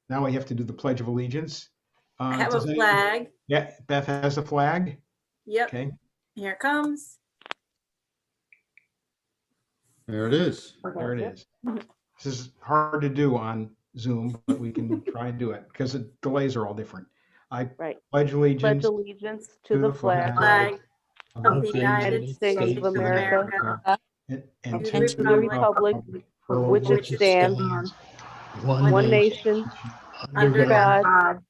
Now we have to do the Pledge of Allegiance. I have a Does anyone- flag. Yeah, Beth has a flag. Yep, Okay. here it comes. There it is. There it is. This is hard to do on Zoom, but we can try and do it because the delays are all different. I Right. pledge Pledge allegiance allegiance to the flag Flag of of the the United States of America and to to the the republic republic for which it stands, one one nation, under God, God,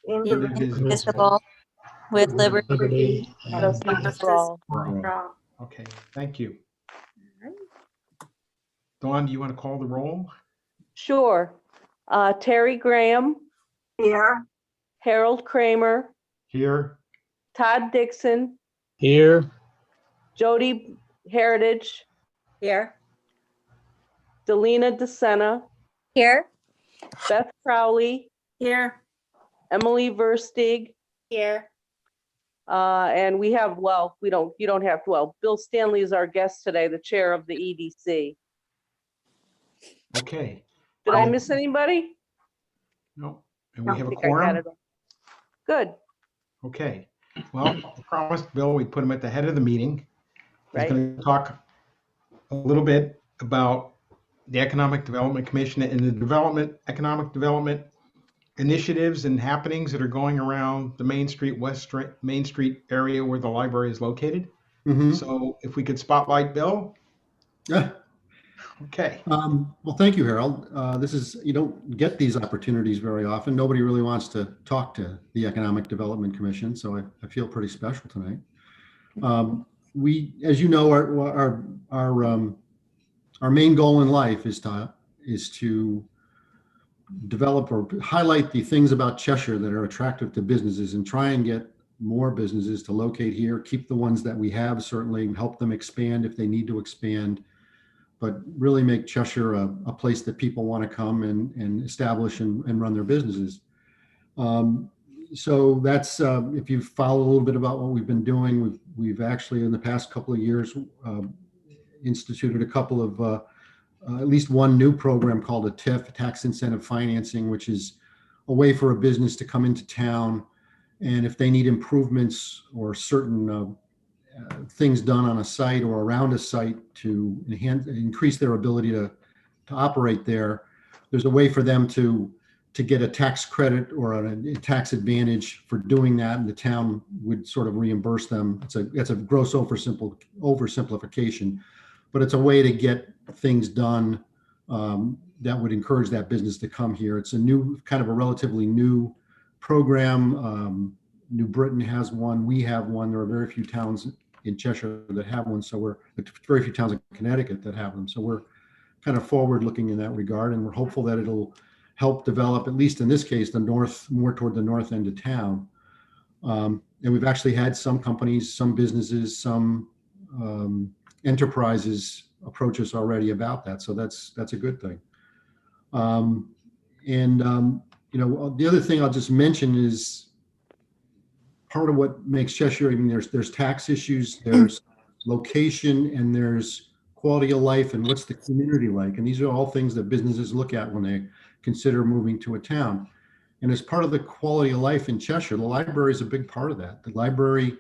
indivisible. Indivisible, with liberty and and justice for all. for all. Okay, thank you. All right. Dawn, do you want to call the roll? Sure. Terry Graham, Here. Harold Kramer, Here. Todd Dixon, Here. Jody Heritage, Here. Delina DeSena, here. Beth Crowley, Here. Emily Versteeg, Here. and we have, well, you don't have to, well, Bill Stanley is our guest today, the chair of the EDC. Okay. Did I miss anybody? No. And we I have a think I got quorum? it all. Good, Okay. Well, I promised Bill we'd put him at the head of the meeting. He's right? going to talk a little bit about the Economic Development Commission and the economic development initiatives and happenings that are going around the Main Street area where the library is located. Mhm. So if we could spotlight Bill. Yeah. Okay. Well, thank you, Harold. You don't get these opportunities very often. Nobody really wants to talk to the Economic Development Commission, so I feel pretty special tonight. As you know, our main goal in life is to develop or highlight the things about Cheshire that are attractive to businesses and try and get more businesses to locate here, keep the ones that we have, certainly help them expand if they need to expand, but really make Cheshire a place that people want to come and establish and run their businesses. So that's, if you follow a little bit about what we've been doing, we've actually in the past couple of years instituted a couple of, at least one new program called a TIF, Tax Incentive Financing, which is a way for a business to come into town. And if they need improvements or certain things done on a site or around a site to increase their ability to operate there, there's a way for them to get a tax credit or a tax advantage for doing that, and the town would sort of reimburse them. It's a gross oversimplification, but it's a way to get things done that would encourage that business to come here. It's a new, kind of a relatively new program. New Britain has one. We have one. There are very few towns in Cheshire that have one. Very few towns in Connecticut that have them. So we're kind of forward looking in that regard. And we're hopeful that it'll help develop, at least in this case, more toward the north end of town. And we've actually had some companies, some businesses, some enterprises approach us already about that. So that's a good thing. The other thing I'll just mention is part of what makes Cheshire, I mean, there's tax issues, there's location, and there's quality of life, and what's the community like? And these are all things that businesses look at when they consider moving to a town. And as part of the quality of life in Cheshire, the library is a big part of that. The library,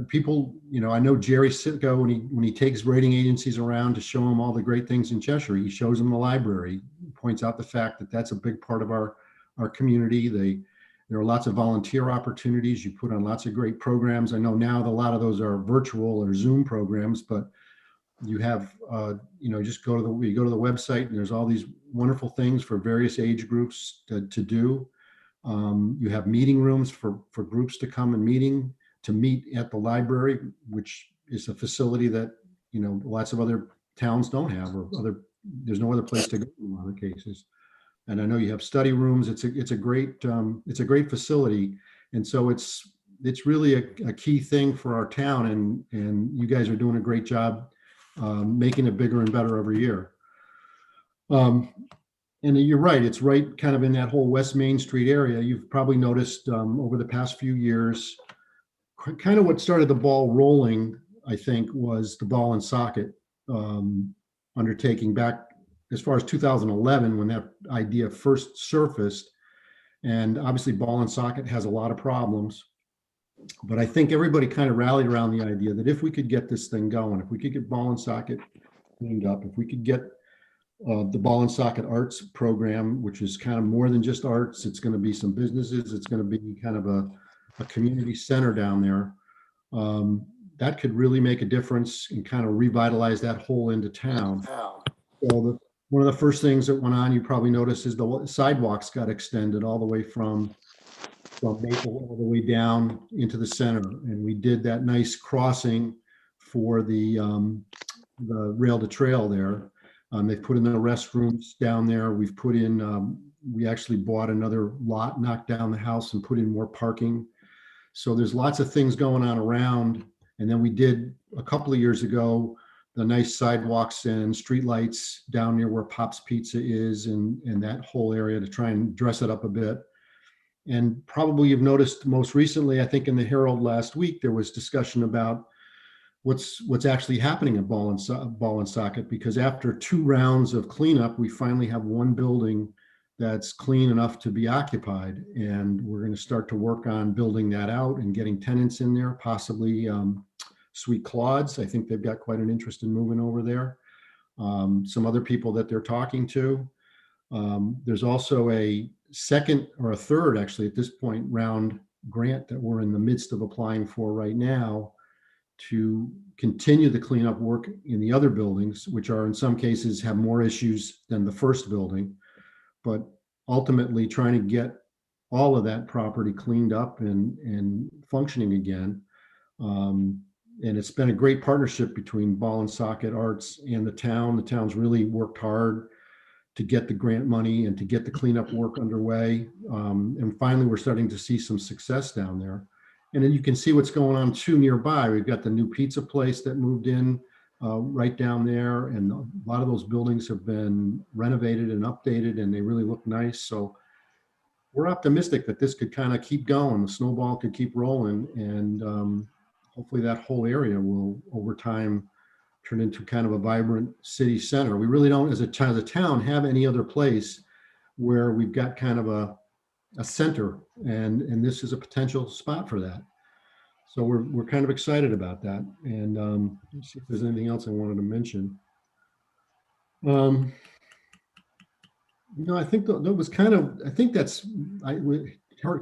people, I know Jerry Sitko, when he takes rating agencies around to show them all the great things in Cheshire, he shows them the library, points out the fact that that's a big part of our community. There are lots of volunteer opportunities. You put on lots of great programs. I know now that a lot of those are virtual or Zoom programs, but you have, just go to the website and there's all these wonderful things for various age groups to do. You have meeting rooms for groups to come and meet at the library, which is a facility that, lots of other towns don't have, there's no other place to go in a lot of cases. And I know you have study rooms. It's a great facility. And so it's really a key thing for our town, and you guys are doing a great job making it bigger and better every year. And you're right, it's right kind of in that whole West Main Street area. You've probably noticed over the past few years, kind of what started the ball rolling, I think, was the Ball and Socket undertaking back as far as 2011, when that idea first surfaced. And obviously Ball and Socket has a lot of problems. But I think everybody kind of rallied around the idea that if we could get this thing going, if we could get Ball and Socket cleaned up, if we could get the Ball and Socket Arts program, which is kind of more than just arts, it's going to be some businesses, it's going to be kind of a community center down there. That could really make a difference and kind of revitalize that whole end of town. So one of the first things that went on, you probably noticed, is the sidewalks got extended all the way from Maple all the way down into the center. And we did that nice crossing for the rail to trail there. They've put in the restrooms down there. We've put in, we actually bought another lot, knocked down the house and put in more parking. So there's lots of things going on around. And then we did a couple of years ago, the nice sidewalks and streetlights down near where Pop's Pizza is and that whole area to try and dress it up a bit. And probably you've noticed most recently, I think in the Herald last week, there was discussion about what's actually happening at Ball and Socket, because after 2 rounds of cleanup, we finally have one building that's clean enough to be occupied. And we're going to start to work on building that out and getting tenants in there, possibly Sweet Claude's. I think they've got quite an interest in moving over there. Some other people that they're talking to. There's also a second or a third, actually, at this point, round grant that we're in the midst of applying for right now to continue the cleanup work in the other buildings, which are in some cases have more issues than the first building, but ultimately trying to get all of that property cleaned up and functioning again. And it's been a great partnership between Ball and Socket Arts and the town. The town's really worked hard to get the grant money and to get the cleanup work underway. And finally, we're starting to see some success down there. And then you can see what's going on too nearby. We've got the new pizza place that moved in right down there. And a lot of those buildings have been renovated and updated and they really look nice. So we're optimistic that this could kind of keep going. The snowball could keep rolling and hopefully that whole area will over time turn into kind of a vibrant city center. We really don't, as a town, have any other place where we've got kind of a center, and this is a potential spot for that. So we're kind of excited about that. And let's see if there's anything else I wanted to mention. I think that was kind of, I think that's,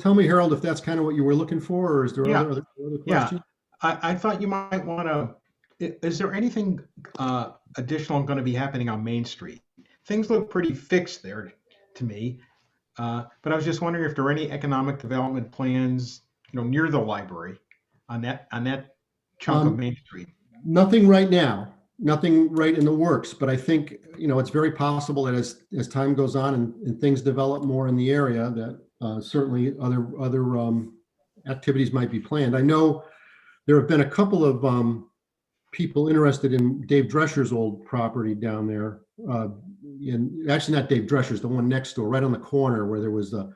tell me, Harold, if that's kind of what you were looking for, or is there other questions? I thought you might want to, is there anything additional going to be happening on Main Street? Things look pretty fixed there to me. But I was just wondering if there are any economic development plans, near the library on that chunk of Main Street. Nothing right now, nothing right in the works. But I think it's very possible that as time goes on and things develop more in the area, that certainly other activities might be planned. I know there have been a couple of people interested in Dave Drescher's old property down there. Actually not Dave Drescher's, the one next door, right on the corner where there was the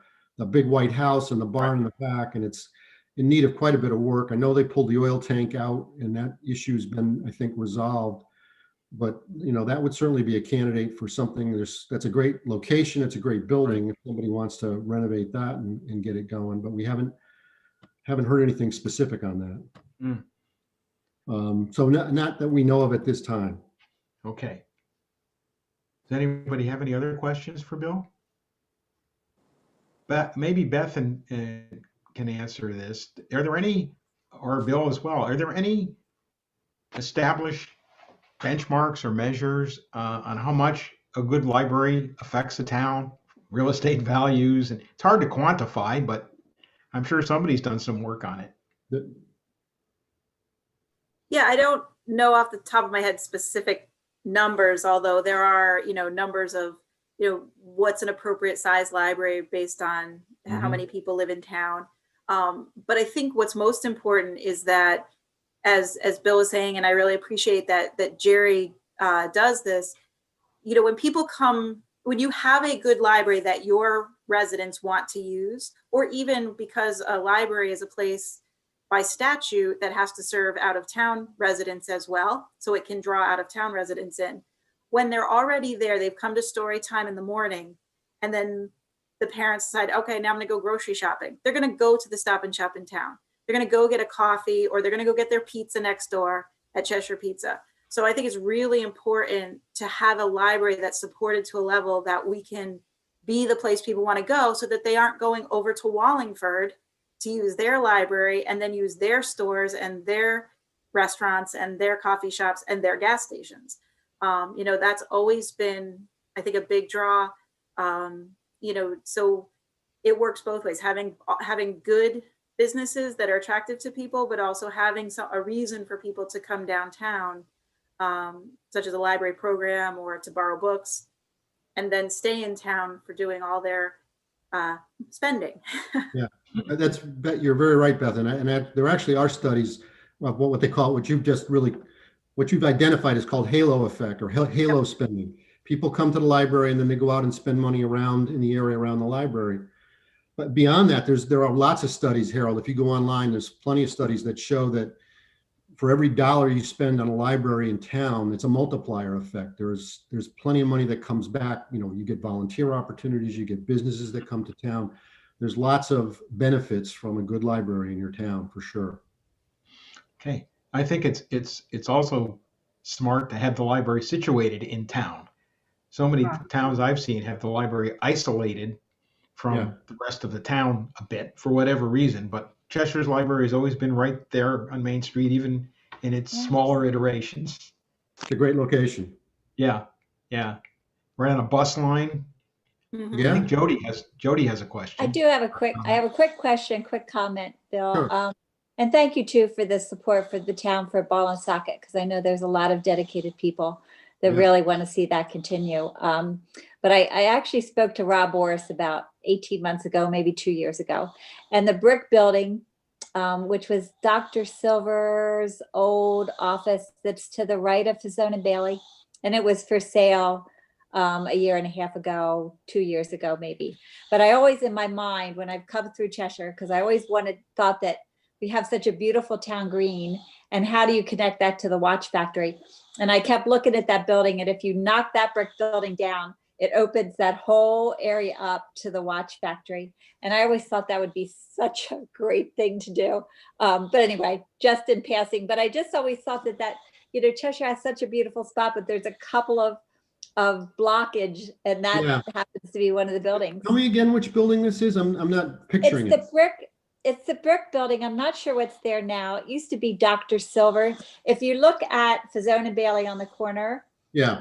big white house and the barn in the back, and it's in need of quite a bit of work. I know they pulled the oil tank out and that issue's been, I think, resolved. But that would certainly be a candidate for something. That's a great location. It's a great building if somebody wants to renovate that and get it going. But we haven't heard anything specific on that. So not that we know of at this time. Okay. Does anybody have any other questions for Bill? Maybe Beth can answer this. Are there any, or Bill as well, are there any established benchmarks or measures on how much a good library affects the town, real estate values? And it's hard to quantify, but I'm sure somebody's done some work on it. Yeah, I don't know off the top of my head specific numbers, although there are, numbers of, what's an appropriate size library based on how many people live in town. But I think what's most important is that, as Bill was saying, and I really appreciate that Jerry does this, when people come, when you have a good library that your residents want to use, or even because a library is a place by statute that has to serve out of town residents as well, so it can draw out of town residents in. When they're already there, they've come to story time in the morning, and then the parents decide, okay, now I'm gonna go grocery shopping. They're gonna go to the Stop and Shop in town. They're gonna go get a coffee, or they're gonna go get their pizza next door at Cheshire Pizza. So I think it's really important to have a library that's supported to a level that we can be the place people want to go, so that they aren't going over to Wallingford to use their library and then use their stores and their restaurants and their coffee shops and their gas stations. That's always been, I think, a big draw. So it works both ways, having good businesses that are attractive to people, but also having a reason for people to come downtown, such as a library program or to borrow books, and then stay in town for doing all their spending. Yeah, you're very right, Beth. And there actually are studies of what they call, what you've identified is called halo effect, or halo spending. People come to the library and then they go out and spend money around in the area around the library. But beyond that, there are lots of studies, Harold. If you go online, there's plenty of studies that show that for every dollar you spend on a library in town, it's a multiplier effect. There's plenty of money that comes back. You get volunteer opportunities, you get businesses that come to town. There's lots of benefits from a good library in your town, for sure. Okay. I think it's also smart to have the library situated in town. So many towns I've seen have the library isolated from the rest of the town a bit for whatever reason, but Cheshire's library has always been right there on Main Street, even in its smaller iterations. It's a great location. Yeah. Right on a bus line. Mhm. I Yeah. think Jody has a question. I do have a quick question, quick comment, Bill. Sure. And thank you too for the support for the town for ball and socket, because I know there's a lot of dedicated people that Yeah. really want to see that continue. But I actually spoke to Rob Morris about 18 months ago, maybe 2 years ago, and the brick building, which was Dr. Silver's old office that's to the right of Fazone and Bailey, and it was for sale a year and a half ago, 2 years ago, maybe. But I always, in my mind, when I've come through Cheshire, because I always thought that we have such a beautiful town green, and how do you connect that to the watch factory? And I kept looking at that building, and if you knock that brick building down, it opens that whole area up to the watch factory. And I always thought that would be such a great thing to do. But anyway, just in passing, but I just always thought that Cheshire has such a beautiful spot, but there's a couple of blockage, and that happens to be one of the buildings. Tell me again which building this is. I'm not picturing it. It's the brick building. I'm not sure what's there now. It used to be Dr. Silver. If you look at Fazone and Bailey on the corner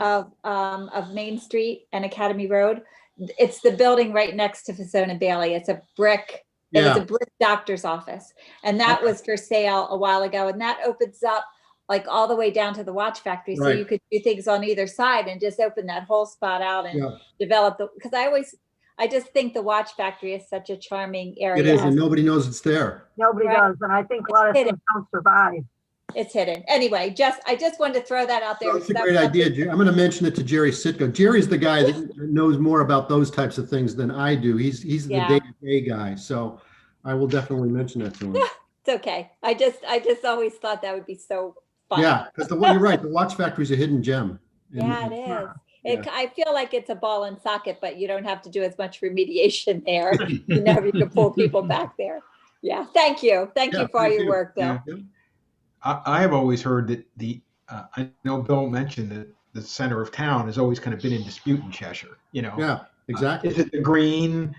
of Main Street and Academy Road, it's the building right next to Fazone and Bailey. It's a brick. It was a brick doctor's office, and that was for sale a while ago. And that opens up like all the way down to the watch factory, so you could do things on either side and just open that whole spot out and develop because I just think the watch factory is such a charming area. It is, and nobody knows it's there. Nobody does, and I think a lot of things don't survive. It's hidden. Anyway, I just wanted to throw that out there. It's a great idea. I'm going to mention it to Jerry Sitko. Jerry's the guy that knows more about those types of things than I do. He's the day-to-day guy, so I will definitely mention that to him. It's okay. I just always thought that would be so fun. Yeah, because you're right. The watch factory is a hidden gem. Yeah, it is. I feel like it's a ball and socket, but you don't have to do as much remediation there. You can pull people back there. Yeah. Thank you. Thank you for all your work, Bill. Yeah. I have always heard that I know Bill mentioned that the center of town has always kind of been in dispute in Cheshire. Yeah, exactly. Is it the green?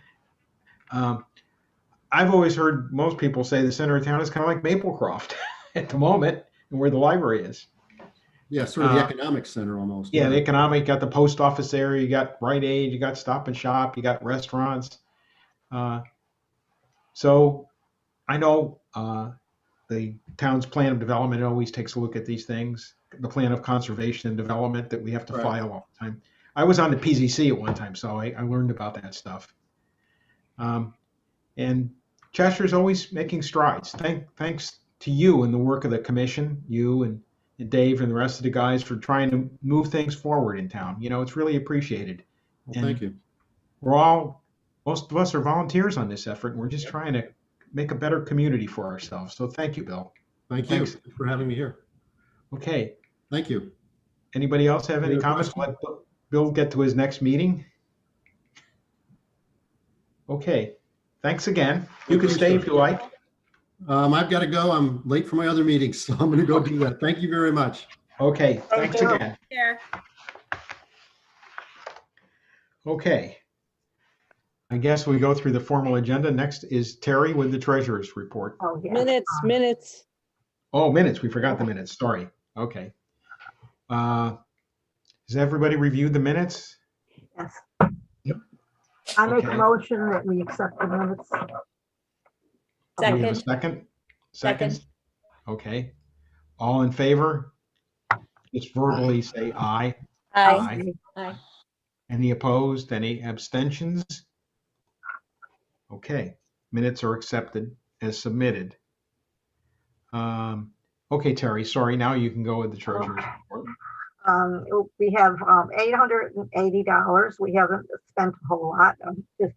I've always heard most people say the center of town is kind of like Maplecroft at the moment, and where the library is. Yeah, sort of the economic center almost. Yeah, the economic, you got the post office there, you got Rite Aid, you got Stop and Shop, you got restaurants. So I know the town's plan of development always takes a look at these things, the plan of conservation and development that we have to file all the time. I was on the PZC at one time, so I learned about that stuff. And Cheshire's always making strides. Thanks to you and the work of the commission, you and Dave and the rest of the guys for trying to move things forward in town. It's really appreciated. Well, thank you. Most of us are volunteers on this effort, and we're just trying to make a better community for ourselves. So thank you, Bill. Thank you for having me here. Okay. Thank you. Anybody else have any comments? Let Bill get to his next meeting. Okay, thanks again. You can Okay, stay sir. if you like. I've got to go. I'm late for my other meetings, so I'm going to go do that. Thank you very much. Okay, Thank thanks you. again. Here. Okay. I guess we go through the formal agenda. Next is Terry with the treasurer's report. Oh, yeah. Minutes. Oh, minutes. We forgot the minutes. Sorry. Okay. Has everybody reviewed the minutes? Yes. Yep. I make a Okay. motion that we accept the minutes. Do we have a Second. second? Second. Okay. All in favor? Just verbally say aye. Aye. Aye. Aye. Any opposed? Any abstentions? Okay, minutes are accepted as submitted. Okay, Terry, sorry, now you can go with the treasurer's report. We have $880. We haven't spent a whole lot, just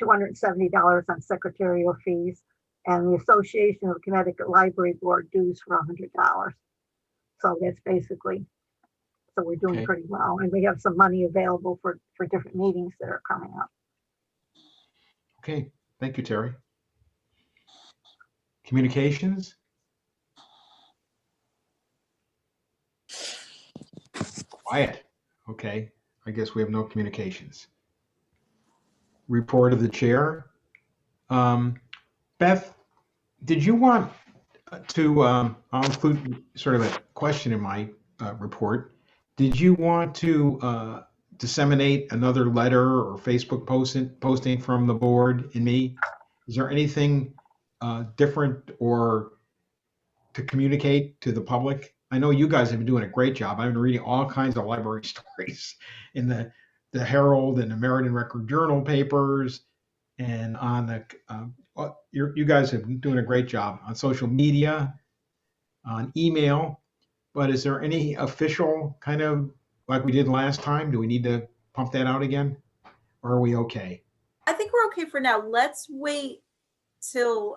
$270 on secretarial fees, and the Association of Connecticut Library Board dues for $100. So that's basically, so we're doing Okay. pretty well, and we have some money available for different meetings that are coming up. Okay, thank you, Terry. Communications? Quiet. Okay, I guess we have no communications. Report of the chair. Beth, did you want to, I'll include sort of a question in my report. Did you want to disseminate another letter or Facebook posting from the board and me? Is there anything different or to communicate to the public? I know you guys have been doing a great job. I've been reading all kinds of library stories in the Herald and the Meriden Record Journal papers, and on the you guys have been doing a great job on social media, on email. But is there any official kind of like we did last time? Do we need to pump that out again, or are we okay? I think we're okay for now. Let's wait till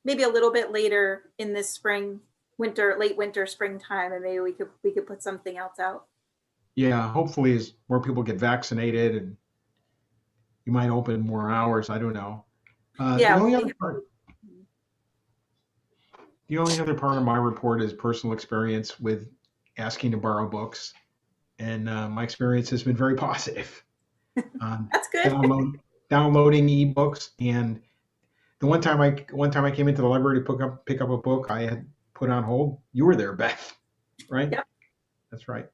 maybe a little bit later in this spring, late winter, springtime, and maybe we could put something else out. Yeah, hopefully as more people get vaccinated and you might open more hours. I don't know. Yeah, The only other part of my report is personal experience with asking to borrow books, and my experience has been very positive. that's good. Downloading ebooks, and the one time I came into the library to pick up a book I had put on hold. You were there, Beth, right? Yep. That's right.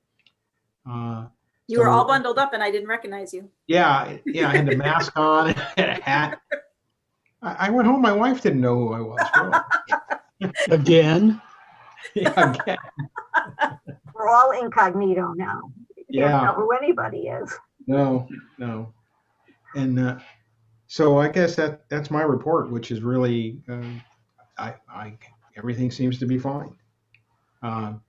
You were all bundled up, and I didn't recognize you. Yeah, I had the mask on, I had a hat. I went home. My wife didn't know who I was. Really. Again? Yeah, again. We're all incognito now. You can't Yeah. know who anybody is. No. And so I guess that's my report, which is really, everything seems to be fine. There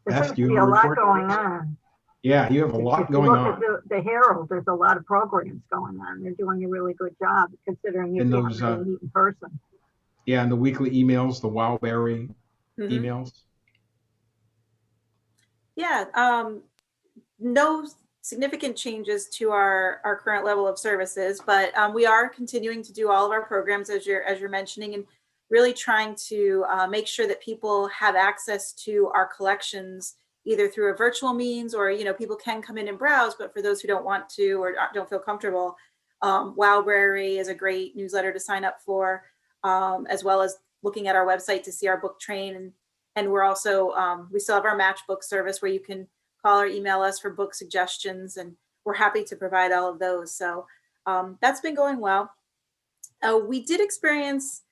Beth, seems do to you be have a a lot report? going on. Yeah, you have a If lot you going look on. at the Herald, there's a lot of programs going on. They're doing a really good job considering you And can't those, really meet in person. Yeah, and the weekly emails, the Wildberry Mhm. emails. Yeah, no significant changes to our current level of services, but we are continuing to do all of our programs as you're mentioning, and really trying to make sure that people have access to our collections either through a virtual means, or people can come in and browse, but for those who don't want to or don't feel comfortable, Wildberry is a great newsletter to sign up for, as well as looking at our website to see our book train. And we're also, we still have our Matchbook service where you can call or email us for book suggestions, and we're happy to provide all of those. So that's been going well. We did experience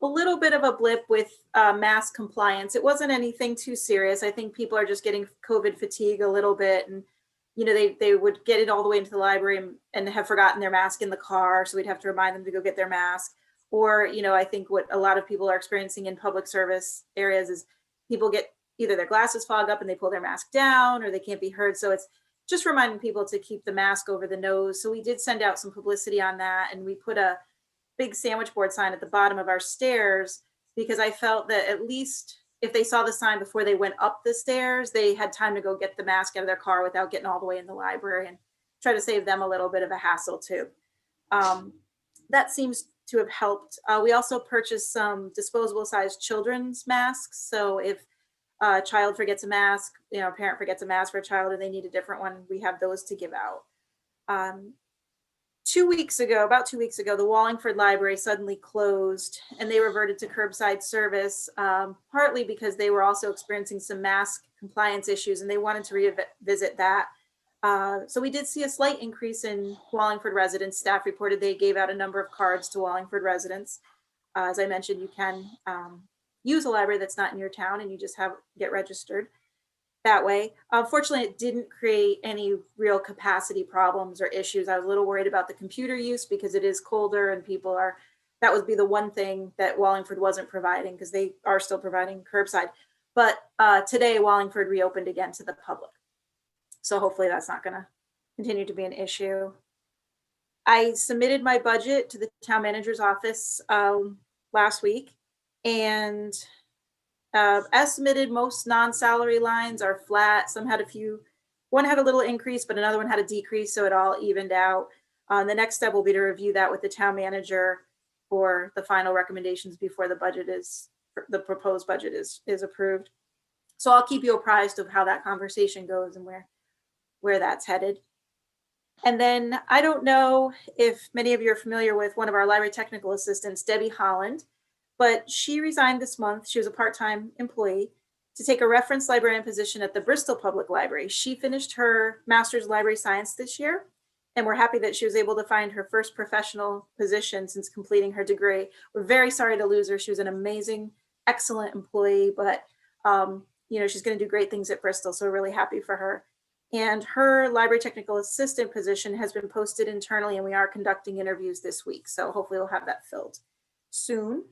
a little bit of a blip with mask compliance. It wasn't anything too serious. I think people are just getting COVID fatigue a little bit, and they would get it all the way into the library and have forgotten their mask in the car, so we'd have to remind them to go get their mask. Or I think what a lot of people are experiencing in public service areas is people get either their glasses fog up and they pull their mask down, or they can't be heard. So it's just reminding people to keep the mask over the nose. So we did send out some publicity on that, and we put a big sandwich board sign at the bottom of our stairs, because I felt that at least if they saw the sign before they went up the stairs, they had time to go get the mask out of their car without getting all the way in the library, and try to save them a little bit of a hassle too. that seems to have helped. We also purchased some disposable sized children's masks. So if a child forgets a mask, a parent forgets a mask for a child and they need a different one, we have those to give out. About 2 weeks ago, the Wallingford Library suddenly closed and they reverted to curbside service, partly because they were also experiencing some mask compliance issues and they wanted to revisit that. So we did see a slight increase in Wallingford residents. Staff reported they gave out a number of cards to Wallingford residents. As I mentioned, you can use a library that's not in your town and you just get registered that way. Unfortunately, it didn't create any real capacity problems or issues. I was a little worried about the computer use because it is colder and that would be the one thing that Wallingford wasn't providing because they are still providing curbside. But today, Wallingford reopened again to the public. So hopefully that's not going to continue to be an issue. I submitted my budget to the town manager's office last week, and as submitted, most non-salary lines are flat. Some had one had a little increase, but another one had a decrease, so it all evened out. The next step will be to review that with the town manager for the final recommendations before the proposed budget is approved. So I'll keep you apprised of how that conversation goes and where that's headed. And then I don't know if many of you are familiar with one of our library technical assistants, Debbie Holland, but she resigned this month. She was a part-time employee to take a reference librarian position at the Bristol Public Library. She finished her master's library science this year, and we're happy that she was able to find her first professional position since completing her degree. We're very sorry to lose her. She was an amazing, excellent employee, but she's going to do great things at Bristol, so we're really happy for her. And her library technical assistant position has been posted internally, and we are conducting interviews this week. So hopefully we'll have that filled soon.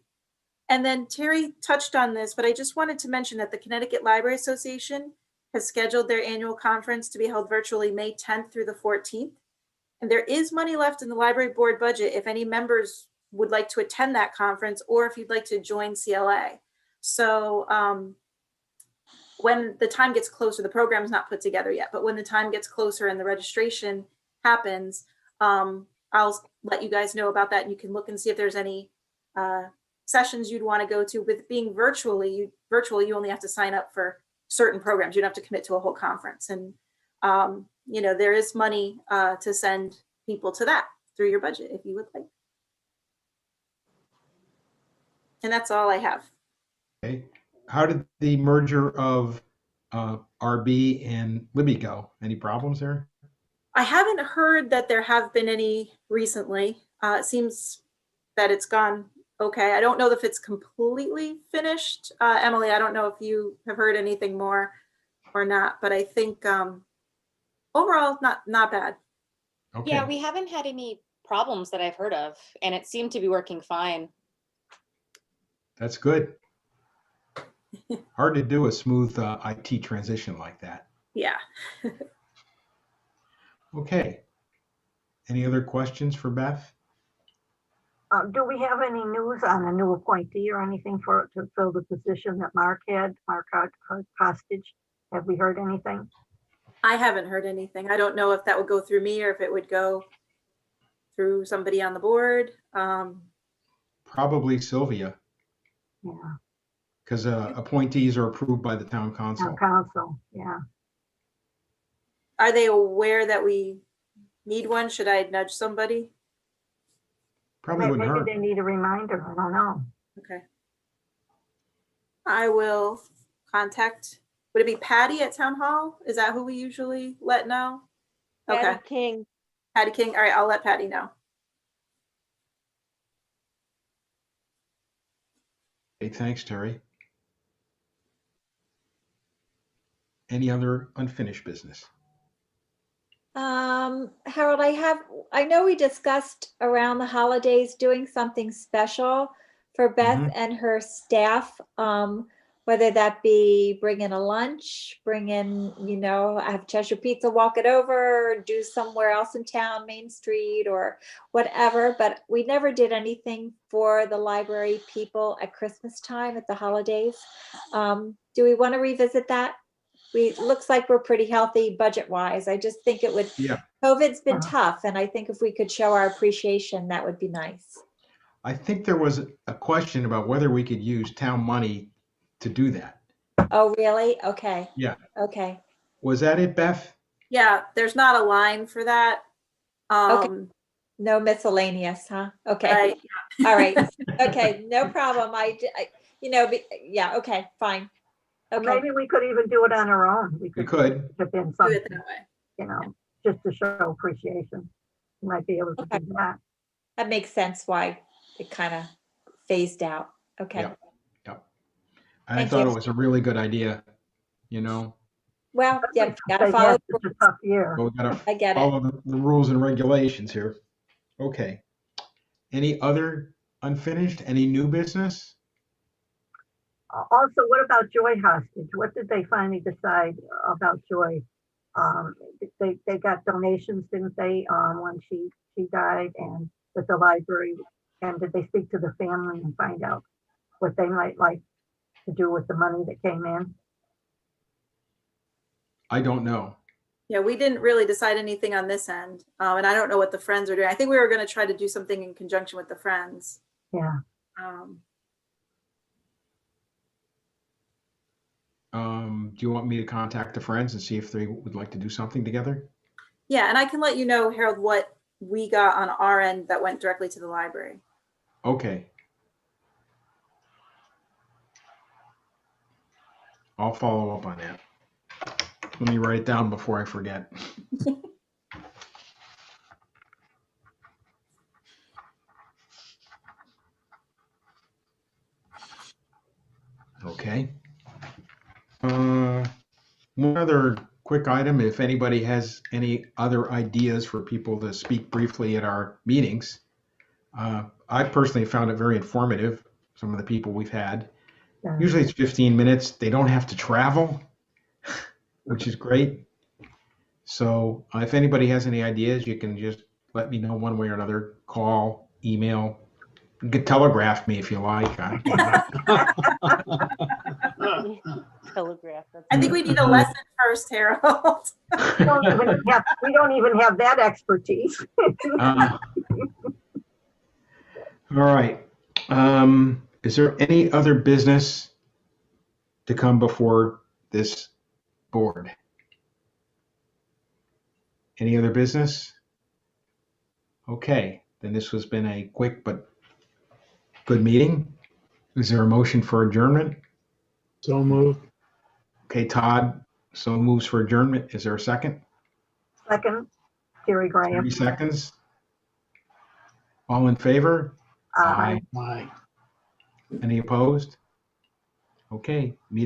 And then Terry touched on this, but I just wanted to mention that the Connecticut Library Association has scheduled their annual conference to be held virtually May 10th through the 14th. And there is money left in the library board budget if any members would like to attend that conference or if you'd like to join CLA. So when the time gets closer, the program is not put together yet, but when the time gets closer and the registration happens, I'll let you guys know about that. And you can look and see if there's any sessions you'd want to go to. With being virtual, you only have to sign up for certain programs. You don't have to commit to a whole conference. And, there is money to send people to that through your budget if you would like. And that's all I have. Okay. How did the merger of RB and Libby go? Any problems there? I haven't heard that there have been any recently. It seems that it's gone okay. I don't know if it's completely finished. Emily, I don't know if you have heard anything more or not, but I think overall, not bad. Okay. Yeah, we haven't had any problems that I've heard of, and it seemed to be working fine. That's good. Hard to do a smooth IT transition like that. Yeah. Okay. Any other questions for Beth? Do we have any news on a new appointee or anything to fill the position that Mark hostage? Have we heard anything? I haven't heard anything. I don't know if that would go through me or if it would go through somebody on the board. Probably Sylvia, Yeah, because appointees are approved by the town council. town council, yeah. Are they aware that we need one? Should I nudge somebody? Probably wouldn't Maybe hurt. they need a reminder, I don't know. Okay. I will contact, would it be Patty at Town Hall? Is that who we usually let know? Okay, Patty King. Patty King. All right, I'll let Patty know. Okay, thanks, Terry. Any other unfinished business? Harold, I know we discussed around the holidays doing something special for Beth and her staff, whether that be bring in a lunch, have Cheshire Pizza walk it over, do somewhere else in town, Main Street or whatever, but we never did anything for the library people at Christmas time, at the holidays. Do we want to revisit that? looks like we're pretty healthy budget wise. I just think it would, Yeah. COVID's been Uh-huh. tough, and I think if we could show our appreciation, that would be nice. I think there was a question about whether we could use town money to do that. Oh, really? Okay. Yeah. Okay. Was that it, Beth? Yeah, there's not a line for that. No miscellaneous, huh? Okay. Right. All right. Okay. No problem. Yeah. Okay. Fine. Okay. Maybe we could even do it on our own. We We could could. chip in Do something, it that way. you know, just to show appreciation. We might be able to Okay. do that. That makes sense why it kind of phased out. Okay. Yeah. I Thank thought you. it was a really good idea, you know? Well, yeah, gotta Say follow. yes, it's a tough year. But we gotta I get it. follow the rules and regulations here. Okay. Any other unfinished, any new business? Also, what about Joy Hostage? What did they finally decide about Joy? They got donations, didn't they, when she died, and with the library? And did they speak to the family and find out what they might like to do with the money that came in? I don't know. Yeah, we didn't really decide anything on this end. And I don't know what the Friends are doing. I think we were going to try to do something in conjunction with the Friends. Yeah, Do you want me to contact the friends and see if they would like to do something together? yeah, and I can let you know, Harold, what we got on our end that went directly to the library. Okay. I'll follow up on that. Let me write it down before I forget. Okay. One other quick item, if anybody has any other ideas for people to speak briefly at our meetings. I personally found it very informative, some of the people we've had. yeah. Usually it's 15 minutes. They don't have to travel, which is great. So if anybody has any ideas, you can just let me know one way or another. Call, email. You could telegraph me if you like. Telegraph. I think we need a lesson first, Harold. We don't even have that expertise. All right. Is there any other business to come before this board? Any other business? Okay, then this has been a quick but good meeting. Is there a motion for adjournment? So moved. Okay, Todd, so moves for adjournment. Is there a second? Second, Terry Graham. 30 seconds. All in favor? Aye. Aye. Any opposed? Okay, meeting